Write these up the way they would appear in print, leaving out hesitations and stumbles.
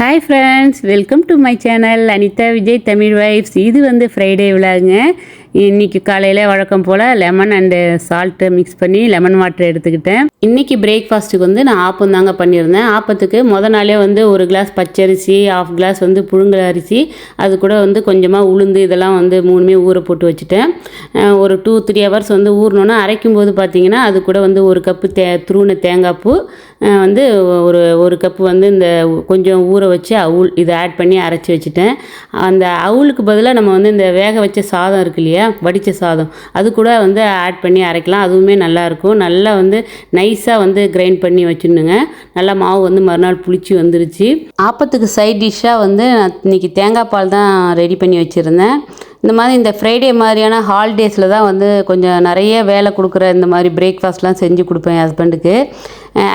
Hi friends, welcome to my channel Anita Vijay Tamil Vibes. இது வந்து Friday விழாங்க. இன்னைக்கு காலையில் வழக்கம் போல் லெமன் அண்டு சால்ட்டு மிக்ஸ் பண்ணி லெமன் வாட்டர் எடுத்துக்கிட்டேன். இன்றைக்கி பிரேக்ஃபாஸ்ட்டுக்கு வந்து நான் ஆப்பம் தாங்க பண்ணியிருந்தேன். ஆப்பத்துக்கு நாளே வந்து ஒரு கிளாஸ் பச்சரிசி, ஆஃப் கிளாஸ் வந்து புழுங்கல் அரிசி, அது கூட வந்து கொஞ்சமாக உளுந்து இதெல்லாம் வந்து மூணுமே ஊற போட்டு வச்சுட்டேன். ஒரு 2-3 ஹவர்ஸ் வந்து ஊறணுன்னா அரைக்கும் போது பார்த்திங்கன்னா அது கூட வந்து ஒரு கப்பு துருவின தேங்காய் பூ, வந்து ஒரு கப்பு வந்து இந்த கொஞ்சம் ஊற வச்சு அவுள் இதை ஆட் பண்ணி அரைச்சி வச்சுட்டேன். அந்த அவுளுக்கு பதிலாக நம்ம வந்து இந்த வேக வச்ச சாதம் இருக்கு இல்லையா, வடித்த சாதம், அது கூட வந்து ஆட் பண்ணி அரைக்கலாம். அதுவுமே நல்லாயிருக்கும். நல்லா வந்து நைஸாக வந்து கிரைண்ட் பண்ணி வச்சுருந்துங்க. நல்லா மாவு வந்து மறுநாள் புளிச்சு வந்துருச்சு. ஆப்பத்துக்கு சைட் டிஷ்ஷாக வந்து நான் இன்றைக்கி தேங்காய் பால் தான் ரெடி பண்ணி வச்சுருந்தேன். இந்த மாதிரி இந்த ஃப்ரைடே மாதிரியான ஹாலிடேஸில் தான் வந்து கொஞ்சம் நிறைய வேலை கொடுக்குற இந்த மாதிரி பிரேக்ஃபாஸ்ட்லாம் செஞ்சு கொடுப்பேன் என் ஹஸ்பண்டுக்கு.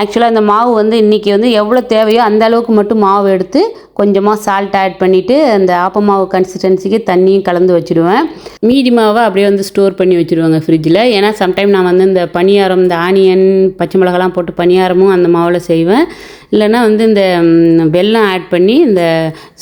ஆக்சுவலாக இந்த மாவு வந்து இன்றைக்கி வந்து எவ்வளோ தேவையோ அந்த அளவுக்கு மட்டும் மாவு எடுத்து கொஞ்சமாக சால்ட் ஆட் பண்ணிவிட்டு அந்த ஆப்ப மாவு கன்சிஸ்டன்சிக்கு தண்ணியும் கலந்து வச்சுடுவேன். மீதி மாவை அப்படியே வந்து ஸ்டோர் பண்ணி வச்சுடுவாங்க ஃப்ரிட்ஜில். ஏன்னா சம்டைம் நான் வந்து இந்த பணியாரம், இந்த ஆனியன், பச்சை மிளகாலாம் போட்டு பணியாரமும் அந்த மாவில் செய்வேன். இல்லைன்னா வந்து இந்த வெல்லம் ஆட் பண்ணி இந்த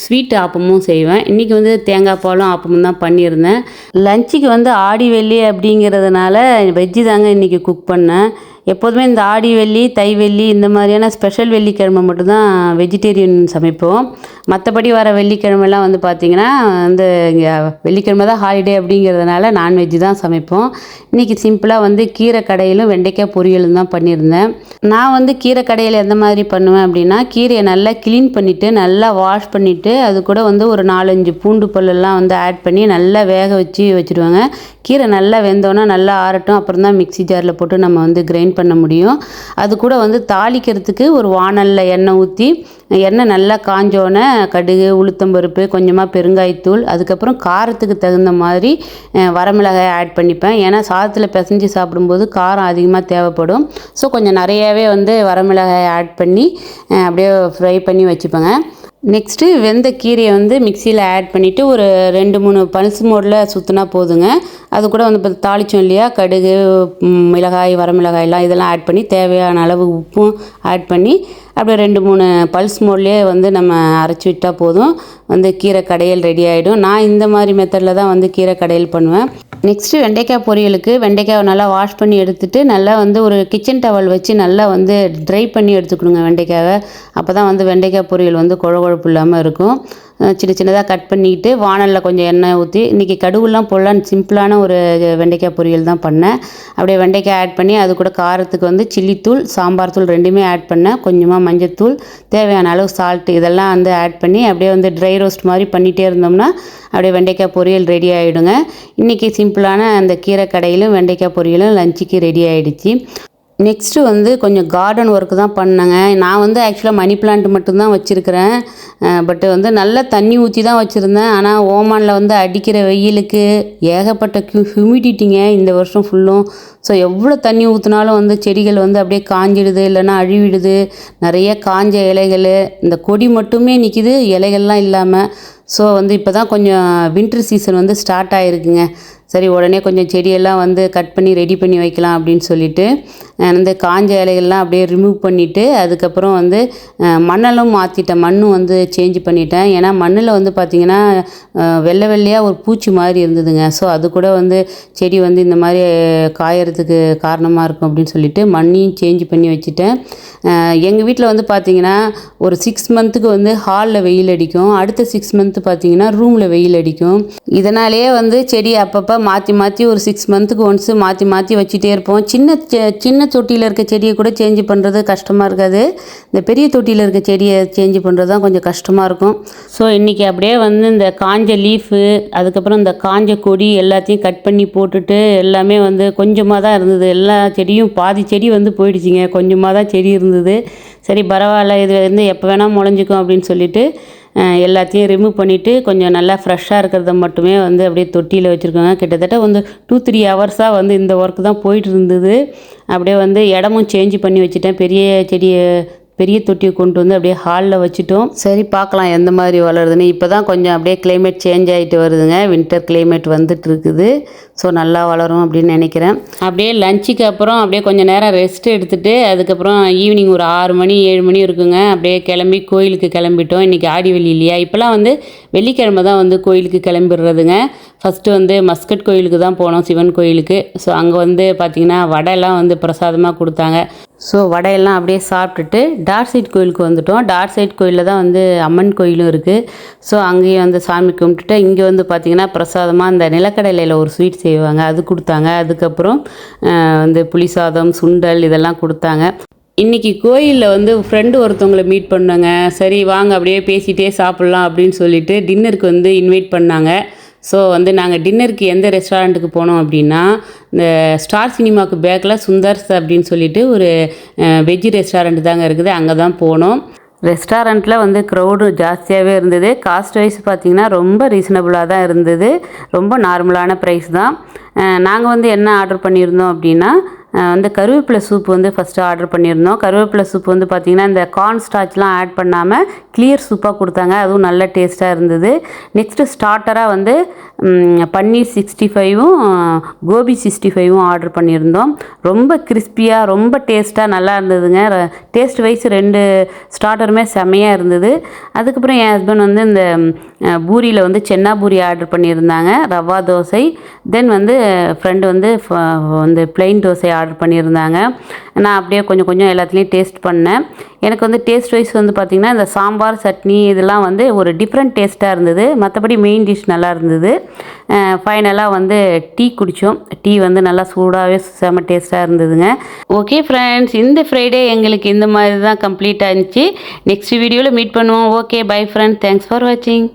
ஸ்வீட் ஆப்பமும் செய்வேன். இன்றைக்கி வந்து தேங்காய் பாலும் ஆப்பமும் தான் பண்ணியிருந்தேன். லஞ்சுக்கு வந்து ஆடி வெள்ளி அப்படிங்கிறதுனால வெஜ்ஜு தாங்க இன்றைக்கி குக் பண்ணேன். எப்போதுமே இந்த ஆடி வெள்ளி, தை வெள்ளி இந்த மாதிரியான ஸ்பெஷல் வெள்ளிக்கிழமை மட்டும்தான் வெஜிடேரியன் சமைப்போம். மற்றபடி வர வெள்ளிக்கிழமெல்லாம் வந்து பார்த்திங்கன்னா வந்து இங்கே வெள்ளிக்கிழமை தான் ஹாலிடே அப்படிங்கிறதுனால நான்வெஜ்ஜு தான் சமைப்போம். இன்றைக்கி சிம்பிளாக வந்து கீரை கடையிலும் வெண்டைக்காய் பொரியலும் தான் பண்ணியிருந்தேன். நான் வந்து கீரை கடையில் எந்த மாதிரி பண்ணுவேன் அப்படின்னா, கீரையை நல்லா க்ளீன் பண்ணிவிட்டு நல்லா வாஷ் பண்ணிவிட்டு அது கூட வந்து ஒரு 4-5 பூண்டு பல்லெல்லாம் வந்து ஆட் பண்ணி நல்லா வேக வச்சு வச்சுடுவாங்க. கீரை நல்லா வெந்தோன்னா நல்லா ஆறட்டும், அப்புறம் தான் மிக்ஸி ஜாரில் போட்டு நம்ம வந்து கிரைண்ட் பண்ண முடியும். அது கூட வந்து தாளிக்கிறதுக்கு ஒரு வாணலில் எண்ணெய் ஊற்றி, எண்ணெய் நல்லா காஞ்சோன்னே கடுகு, உளுத்தம்பருப்பு, கொஞ்சமாக பெருங்காயத்தூள், அதுக்கப்புறம் காரத்துக்கு தகுந்த மாதிரி வரமிளகாய் ஆட் பண்ணிப்பேன். ஏன்னா சாதத்தில் பிசைஞ்சு சாப்பிடும்போது காரம் அதிகமாக தேவைப்படும். ஸோ கொஞ்சம் நிறையாவே வந்து வரமிளகாய் ஆட் பண்ணி அப்படியே ஃப்ரை பண்ணி வச்சுப்பேங்க. நெக்ஸ்ட்டு வெந்த கீரையை வந்து மிக்சியில் ஆட் பண்ணிவிட்டு ஒரு 2-3 பல்ஸ் மோடில் சுற்றினா போதுங்க. அது கூட வந்து இப்போ தாளித்தோம் இல்லையா, கடுகு, மிளகாய், வரமிளகாயெல்லாம் இதெல்லாம் ஆட் பண்ணி தேவையான அளவு உப்பும் ஆட் பண்ணி அப்படியே 2-3 பல்ஸ் மோட்லேயே வந்து நம்ம அரைச்சி விட்டால் போதும், வந்து கீரை கடையல் ரெடி ஆகிடும். நான் இந்த மாதிரி மெத்தடில் தான் வந்து கீரை கடையல் பண்ணுவேன். நெக்ஸ்ட்டு வெண்டைக்காய் பொரியலுக்கு வெண்டைக்காயை நல்லா வாஷ் பண்ணி எடுத்துகிட்டு நல்லா வந்து ஒரு கிச்சன் டவல் வச்சு நல்லா வந்து ட்ரை பண்ணி எடுத்துக்கணுங்க வெண்டைக்காவை. அப்போ தான் வந்து வெண்டைக்காய் பொரியல் வந்து குழகுழப்பு இல்லாமல் இருக்கும். சின்ன சின்னதாக கட் பண்ணிக்கிட்டு வாணலில் கொஞ்சம் எண்ணெய் ஊற்றி, இன்றைக்கி கடுகுலாம் போடலான்னு சிம்பிளான ஒரு வெண்டைக்காய் பொரியல் தான் பண்ணேன். அப்படியே வெண்டைக்காய் ஆட் பண்ணி அது கூட காரத்துக்கு வந்து சில்லித்தூள், சாம்பார் தூள் ரெண்டுமே ஆட் பண்ணேன். கொஞ்சமாக மஞ்சத்தூள், தேவையான அளவு சால்ட்டு இதெல்லாம் வந்து ஆட் பண்ணி அப்படியே வந்து ட்ரை ரோஸ்ட் மாதிரி பண்ணிகிட்டே இருந்தோம்னா அப்படியே வெண்டைக்காய் பொரியல் ரெடி ஆகிடுங்க. இன்றைக்கி சிம்பிளான அந்த கீரை கடையிலும் வெண்டைக்காய் பொரியலும் லஞ்சுக்கு ரெடி ஆகிடுச்சு. நெக்ஸ்ட்டு வந்து கொஞ்சம் கார்டன் ஒர்க்கு தான் பண்ணேங்க. நான் வந்து ஆக்சுவலாக மணி பிளான்ட் மட்டும்தான் வச்சுருக்கிறேன். பட்டு வந்து நல்லா தண்ணி ஊற்றி தான் வச்சுருந்தேன். ஆனால் ஓமானில் வந்து அடிக்கிற வெயிலுக்கு ஏகப்பட்ட ஹியூமிடிட்டிங்க இந்த வருஷம் ஃபுல்லும். ஸோ எவ்வளோ தண்ணி ஊற்றினாலும் வந்து செடிகள் வந்து அப்படியே காஞ்சிடுது, இல்லைன்னா அழிவிடுது. நிறைய காஞ்ச இலைகள், இந்த கொடி மட்டுமே நிற்கிது, இலைகள்லாம் இல்லாமல். ஸோ வந்து இப்போ தான் கொஞ்சம் வின்டர் சீசன் வந்து ஸ்டார்ட் ஆகிருக்குங்க. சரி, உடனே கொஞ்சம் செடியெல்லாம் வந்து கட் பண்ணி ரெடி பண்ணி வைக்கலாம் அப்படின்னு சொல்லிவிட்டு அந்த காஞ்ச இலைகள்லாம் அப்படியே ரிமூவ் பண்ணிவிட்டு அதுக்கப்புறம் வந்து மண்ணெல்லாம் மாற்றிட்டேன். மண்ணும் வந்து சேஞ்ச் பண்ணிட்டேன். ஏன்னா மண்ணில் வந்து பார்த்திங்கன்னா வெள்ளை வெள்ளையாக ஒரு பூச்சி மாதிரி இருந்ததுங்க. ஸோ அது கூட வந்து செடி வந்து இந்த மாதிரி காயறதுக்கு காரணமாக இருக்கும் அப்படின்னு சொல்லிட்டு மண்ணையும் சேஞ்ச் பண்ணி வச்சுட்டேன். எங்கள் வீட்டில் வந்து பார்த்திங்கன்னா ஒரு 6 மந்த்துக்கு வந்து ஹாலில் வெயில் அடிக்கும், அடுத்த 6 மந்த்து பார்த்திங்கன்னா ரூமில் வெயில் அடிக்கும். இதனாலேயே வந்து செடி அப்பப்போ மாற்றி மாற்றி ஒரு 6 மந்த்துக்கு ஒன்ஸு மாற்றி மாற்றி வச்சுட்டே இருப்போம். சின்ன தொட்டியில் இருக்க செடியை கூட சேஞ்ச் பண்ணுறது கஷ்டமாக இருக்காது. இந்த பெரிய தொட்டியில் இருக்க செடியை சேஞ்ச் பண்ணுறது தான் கொஞ்சம் கஷ்டமாக இருக்கும். ஸோ இன்றைக்கி அப்படியே வந்து இந்த காஞ்ச லீஃபு, அதுக்கப்புறம் இந்த காஞ்ச கொடி எல்லாத்தையும் கட் பண்ணி போட்டுட்டு எல்லாமே வந்து கொஞ்சமாக தான் இருந்தது. எல்லா செடியும் பாதி செடி வந்து போயிடுச்சிங்க, கொஞ்சமாக தான் செடி இருந்தது. சரி பரவாயில்ல, இது வந்து எப்போ வேணால் முளைஞ்சிக்கும் அப்படின்னு சொல்லிட்டு எல்லாத்தையும் ரிமூவ் பண்ணிவிட்டு கொஞ்சம் நல்லா ஃப்ரெஷ்ஷாக இருக்கிறத மட்டுமே வந்து அப்படியே தொட்டியில் வச்சுருக்கோங்க. கிட்டத்தட்ட வந்து 2-3 ஹவர்ஸாக வந்து இந்த ஒர்க்கு தான் போயிட்டு இருந்தது. அப்படியே வந்து இடமும் சேஞ்ச் பண்ணி வச்சுட்டேன். பெரிய செடியை பெரிய தொட்டியை கொண்டு வந்து அப்படியே ஹாலில் வச்சுட்டோம். சரி பார்க்கலாம் எந்த மாதிரி வளருதுன்னு. இப்போ தான் கொஞ்சம் அப்படியே கிளைமேட் சேஞ்ச் ஆகிட்டு வருதுங்க, வின்டர் கிளைமேட் வந்துட்டு இருக்குது. ஸோ நல்லா வளரும் அப்படின்னு நினைக்கிறேன். அப்படியே லஞ்சுக்கு அப்புறம் அப்படியே கொஞ்சம் நேரம் ரெஸ்ட் எடுத்துகிட்டு அதுக்கப்புறம் ஈவினிங் ஒரு 6 மணி 7 மணி இருக்குங்க, அப்படியே கிளம்பி கோயிலுக்கு கிளம்பிட்டோம். இன்றைக்கி ஆடி வெள்ளி இல்லையா, இப்போலாம் வந்து வெள்ளிக்கிழமை தான் வந்து கோயிலுக்கு கிளம்பிடுறதுங்க. ஃபஸ்ட்டு வந்து மஸ்கட் கோயிலுக்கு தான் போனோம், சிவன் கோயிலுக்கு. ஸோ அங்கே வந்து பார்த்திங்கன்னா வடையெல்லாம் வந்து பிரசாதமாக கொடுத்தாங்க. ஸோ வடையெல்லாம் அப்படியே சாப்பிட்டுட்டு டார்சைட் கோயிலுக்கு வந்துவிட்டோம். டார்சைட் கோயிலில் தான் வந்து அம்மன் கோயிலும் இருக்குது. ஸோ அங்கேயும் வந்து சாமி கும்பிட்டுட்டு இங்கே வந்து பார்த்திங்கன்னா பிரசாதமாக அந்த நிலக்கடலையில் ஒரு ஸ்வீட் செய்வாங்க, அது கொடுத்தாங்க. அதுக்கப்புறம் வந்து புளி சாதம், சுண்டல் இதெல்லாம் கொடுத்தாங்க. இன்றைக்கி கோயிலில் வந்து ஃப்ரெண்டு ஒருத்தவங்களை மீட் பண்ணாங்க. சரி வாங்க அப்படியே பேசிகிட்டே சாப்பிட்லாம் அப்படின்னு சொல்லிட்டு டின்னருக்கு வந்து இன்வைட் பண்ணாங்க. ஸோ வந்து நாங்கள் டின்னருக்கு எந்த ரெஸ்டாரண்ட்டுக்கு போனோம் அப்படின்னா, இந்த ஸ்டார் சினிமாவுக்கு பேக்கில் சுந்தர்ஸ் அப்படின்னு சொல்லிட்டு ஒரு வெஜ் ரெஸ்டாரண்ட் தாங்க இருக்குது, அங்கே தான் போனோம். ரெஸ்டாரண்ட்டில் வந்து க்ரௌடு ஜாஸ்தியாகவே இருந்தது. காஸ்ட் வைஸ் பார்த்திங்கன்னா ரொம்ப ரீசனபுளாக தான் இருந்தது, ரொம்ப நார்மலான ப்ரைஸ் தான். நாங்கள் வந்து என்ன ஆர்டர் பண்ணியிருந்தோம் அப்படின்னா, வந்து கருவேப்பிலை சூப் வந்து ஃபஸ்ட்டு ஆர்டர் பண்ணியிருந்தோம். கருவேப்பிலை சூப் வந்து பார்த்திங்கன்னா இந்த கார்ன் ஸ்டார்ச்லாம் ஆட் பண்ணாமல் கிளியர் சூப்பாக கொடுத்தாங்க, அதுவும் நல்ல டேஸ்ட்டாக இருந்தது. நெக்ஸ்ட்டு ஸ்டார்டராக வந்து பன்னீர் 65ம் கோபி 65ம் ஆர்டர் பண்ணியிருந்தோம். ரொம்ப கிறிஸ்பியாக ரொம்ப டேஸ்ட்டாக நல்லா இருந்ததுங்க. டேஸ்ட் வைஸ் 2 ஸ்டார்டருமே செம்மையாக இருந்தது. அதுக்கப்புறம் என் ஹஸ்பண்ட் வந்து இந்த பூரியில் வந்து சென்னா பூரி ஆர்டர் பண்ணியிருந்தாங்க, ரவா தோசை. தென் வந்து ஃப்ரெண்டு வந்து பிளெயின் தோசை ஆர்டர் பண்ணியிருந்தாங்க. நான் அப்படியே கொஞ்சம் கொஞ்சம் எல்லாத்துலேயும் டேஸ்ட் பண்ணேன். எனக்கு வந்து டேஸ்ட் வைஸ் வந்து பார்த்திங்கன்னா இந்த சாம்பார் சட்னி இதெல்லாம் வந்து ஒரு டிஃப்ரெண்ட் டேஸ்ட்டாக இருந்தது. மற்றபடி மெயின் டிஷ் நல்லா இருந்தது. ஃபைனலாக வந்து டீ குடித்தோம். டீ வந்து நல்லா சூடாகவே செம்ம டேஸ்ட்டாக இருந்ததுங்க. ஓகே ஃப்ரெண்ட்ஸ், இந்த ஃப்ரைடே எங்களுக்கு இந்த மாதிரி தான் கம்ப்ளீட் ஆகிடுச்சு. நெக்ஸ்ட் வீடியோவில் மீட் பண்ணுவோம். Okay bye friends, thanks for வாட்சிங்.